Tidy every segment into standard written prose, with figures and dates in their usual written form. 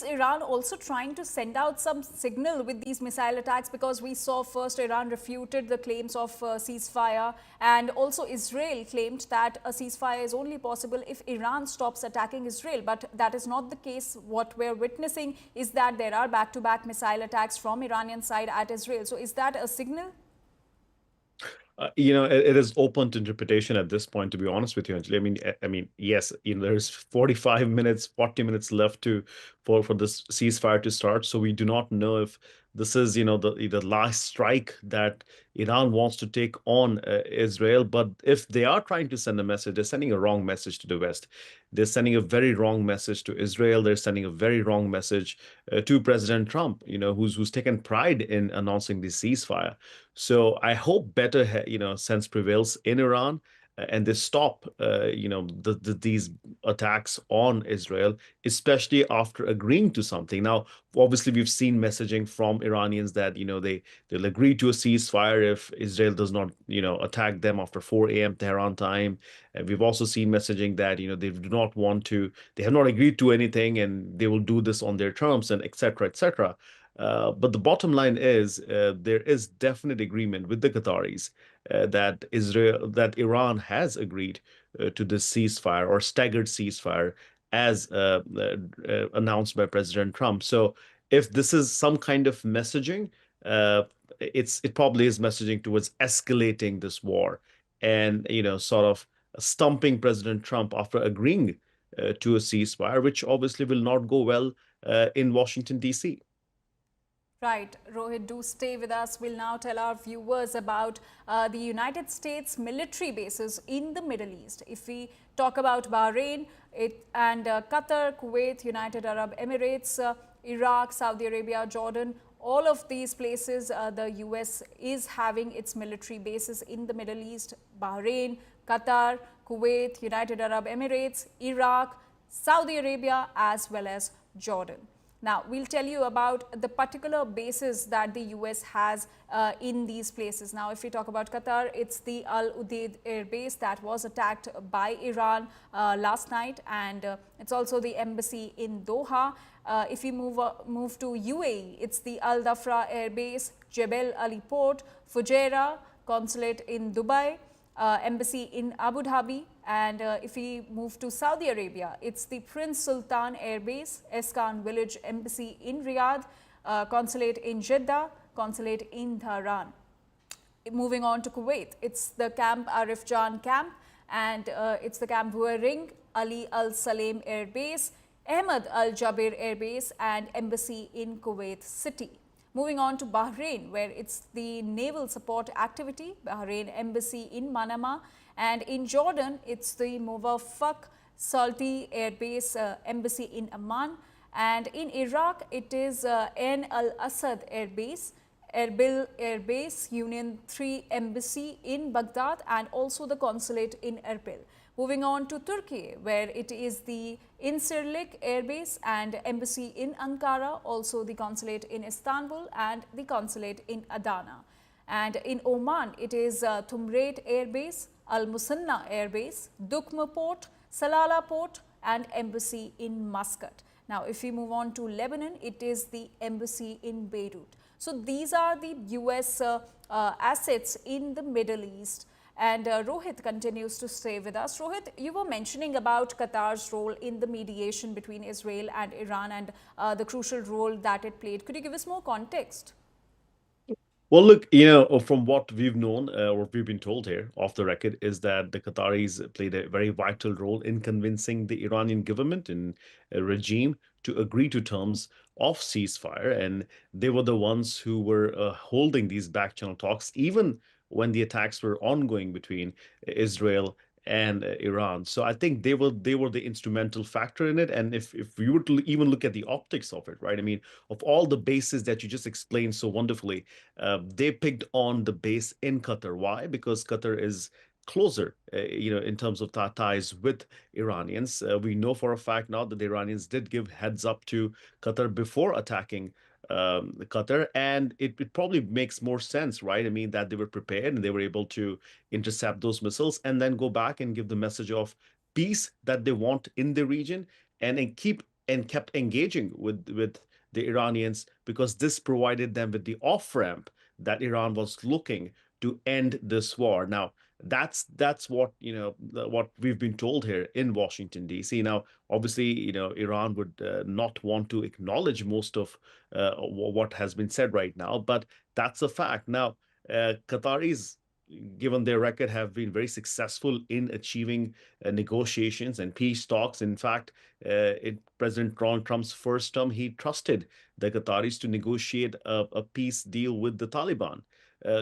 Iran also trying to send out some signal with these missile attacks? Because we saw first Iran refuted the claims of ceasefire, and also Israel claimed that a ceasefire is only possible if Iran stops attacking Israel. But that is not the case. What we're witnessing is that there are back-to-back missile attacks from Iranian side at Israel. So is that a signal? It is open to interpretation at this point, to be honest with you, Anjali. I mean, yes, there's 45 minutes, 40 minutes left for this ceasefire to start. So we do not know if this is, the last strike that Iran wants to take on Israel. But if they are trying to send a message, they're sending a wrong message to the West. They're sending a very wrong message to Israel. They're sending a very wrong message to President Trump, who's taken pride in announcing the ceasefire. So I hope better, sense prevails in Iran, and they stop, these attacks on Israel, especially after agreeing to something. Now, obviously, we've seen messaging from Iranians that, they'll agree to a ceasefire if Israel does not, attack them after 4 a.m. Tehran time. And we've also seen messaging that, they do not want to, they have not agreed to anything, and they will do this on their terms, and et cetera, et cetera. But the bottom line is there is definite agreement with the Qataris that Iran has agreed to this ceasefire or staggered ceasefire as announced by President Trump. So if this is some kind of messaging, it probably is messaging towards escalating this war and sort of stumping President Trump after agreeing to a ceasefire, which obviously will not go well in Washington, D.C. Right, Rohit, do stay with us. We'll now tell our viewers about the United States military bases in the Middle East. If we talk about Bahrain and Qatar, Kuwait, United Arab Emirates, Iraq, Saudi Arabia, Jordan, all of these places, the US is having its military bases in the Middle East. Bahrain, Qatar, Kuwait, United Arab Emirates, Iraq, Saudi Arabia, as well as Jordan. Now, we'll tell you about the particular bases that the US has in these places. Now, if we talk about Qatar, it's the Al Udeid Air Base that was attacked by Iran last night, and it's also the embassy in Doha. If we move to UAE, it's the Al Dhafra Air Base, Jebel Ali Port, Fujairah Consulate in Dubai, embassy in Abu Dhabi. And if we move to Saudi Arabia, it's the Prince Sultan Air Base, Eskan Village Embassy in Riyadh, consulate in Jeddah, consulate in Dhahran. Moving on to Kuwait, it's the Camp Arif Jan Camp, and it's the Camp Buering, Ali Al Salem Air Base, Ahmad Al Jaber Air Base, and embassy in Kuwait City. Moving on to Bahrain, where it's the Naval Support Activity, Bahrain Embassy in Manama, and in Jordan, it's the Muwaffaq Salti Air Base Embassy in Amman, and in Iraq, it is Ain al-Assad Air Base, Erbil Air Base, Union 3 Embassy in Baghdad, and also the consulate in Erbil. Moving on to Turkey, where it is the Incirlik Air Base and Embassy in Ankara, also the consulate in Istanbul and the consulate in Adana. And in Oman, it is Thumrait Air Base, Al Musanna Air Base, Dukma Port, Salalah Port, and Embassy in Muscat. Now, if we move on to Lebanon, it is the Embassy in Beirut. So these are the US assets in the Middle East. And Rohit continues to stay with us. Rohit, you were mentioning about Qatar's role in the mediation between Israel and Iran and the crucial role that it played. Could you give us more context? Well, look, from what we've known or we've been told here off the record is that the Qataris played a very vital role in convincing the Iranian government and regime to agree to terms of ceasefire. And they were the ones who were holding these back channel talks, even when the attacks were ongoing between Israel and Iran. So I think they were the instrumental factor in it. And if you were to even look at the optics of it, right? I mean, of all the bases that you just explained so wonderfully, they picked on the base in Qatar. Why? Because Qatar is closer, in terms of ties with Iranians. We know for a fact now that the Iranians did give heads up to Qatar before attacking Qatar, and it probably makes more sense, right? I mean, that they were prepared and they were able to intercept those missiles and then go back and give the message of peace that they want in the region and keep and kept engaging with the Iranians because this provided them with the off ramp that Iran was looking to end this war. Now, that's what what we've been told here in Washington D.C. Now, obviously, Iran would not want to acknowledge most of what has been said right now, but that's a fact. Now, Qataris, given their record, have been very successful in achieving negotiations and peace talks. In fact, in President Donald Trump's first term, he trusted the Qataris to negotiate a peace deal with the Taliban.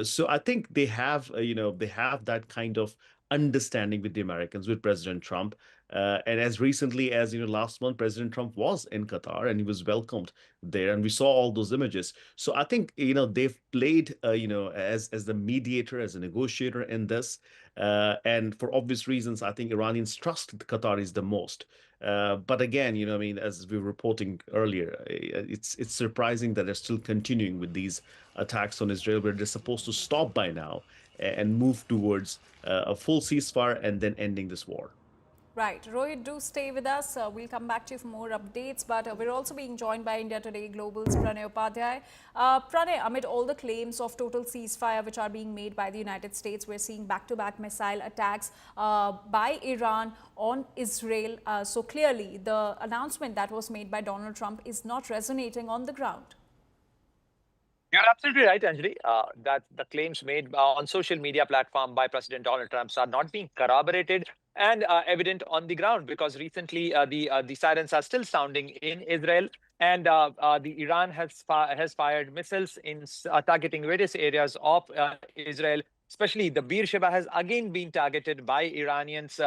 So I think they have, they have that kind of understanding with the Americans, with President Trump. And as recently as last month, President Trump was in Qatar and he was welcomed there, and we saw all those images. So I think they've played as the mediator, as a negotiator in this, and for obvious reasons, I think Iranians trust the Qataris the most. But again, I mean, as we were reporting earlier, it's surprising that they're still continuing with these attacks on Israel, where they're supposed to stop by now and move towards a full ceasefire and then ending this war. Right. Rohit, do stay with us. We'll come back to you for more updates. But we're also being joined by India Today Global's Pranay Upadhyay. Pranay, amid all the claims of total ceasefire which are being made by the United States, we're seeing back-to-back missile attacks by Iran on Israel. So clearly, the announcement that was made by Donald Trump is not resonating on the ground. You're absolutely right, Anjali, that the claims made on social media platform by President Donald Trump are not being corroborated and evident on the ground, because recently the sirens are still sounding in Israel, and the Iran has fired missiles in targeting various areas of Israel. Especially the Beersheba has again been targeted by Iranians.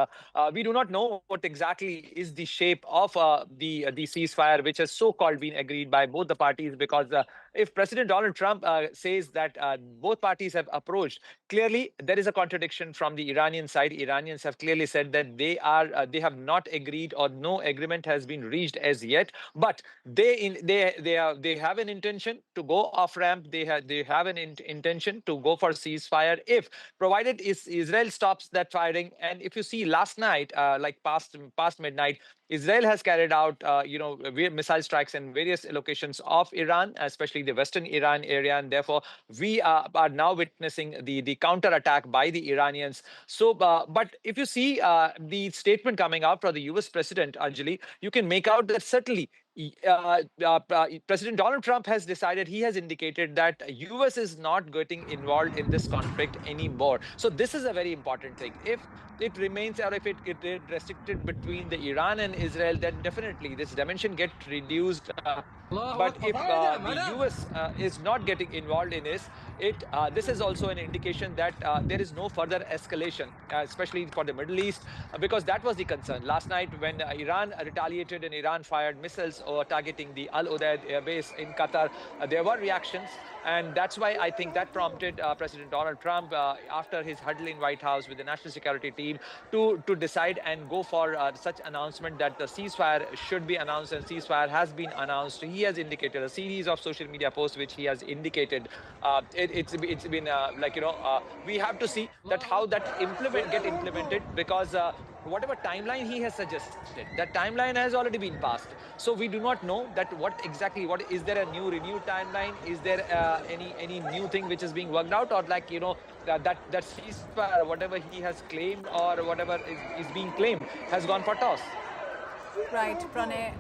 We do not know what exactly is the shape of the ceasefire, which has so-called been agreed by both the parties, because if President Donald Trump says that both parties have approached, clearly there is a contradiction from the Iranian side. Iranians have clearly said that they have not agreed, or no agreement has been reached as yet, but they have an intention to go off ramp. They have an intention to go for ceasefire, if provided Israel stops that firing. And if you see last night, like past midnight, Israel has carried out missile strikes in various locations of Iran, especially the western Iran area, and therefore we are now witnessing the counter attack by the Iranians. So but if you see the statement coming out from the US president, Anjali, you can make out that certainly President Donald Trump has decided, he has indicated that US is not getting involved in this conflict anymore. So this is a very important thing. If it remains, or if it restricted between the Iran and Israel, then definitely this dimension gets reduced. But if the US is not getting involved in this, this is also an indication that there is no further escalation, especially for the Middle East, because that was the concern. Last night, when Iran retaliated and Iran fired missiles targeting the Al Udeid air base in Qatar, there were reactions. And that's why I think that prompted President Donald Trump, after his huddle in White House with the national security team, to decide and go for such announcement that the ceasefire should be announced, and ceasefire has been announced. He has indicated a series of social media posts which he has indicated. It's been we have to see that how that get implemented, because whatever timeline he has suggested, that timeline has already been passed. So we do not know that what is there a new renewed timeline? Is there any new thing which is being worked out, or that ceasefire, whatever he has claimed or whatever is being claimed, has gone for toss. Right, Pranay.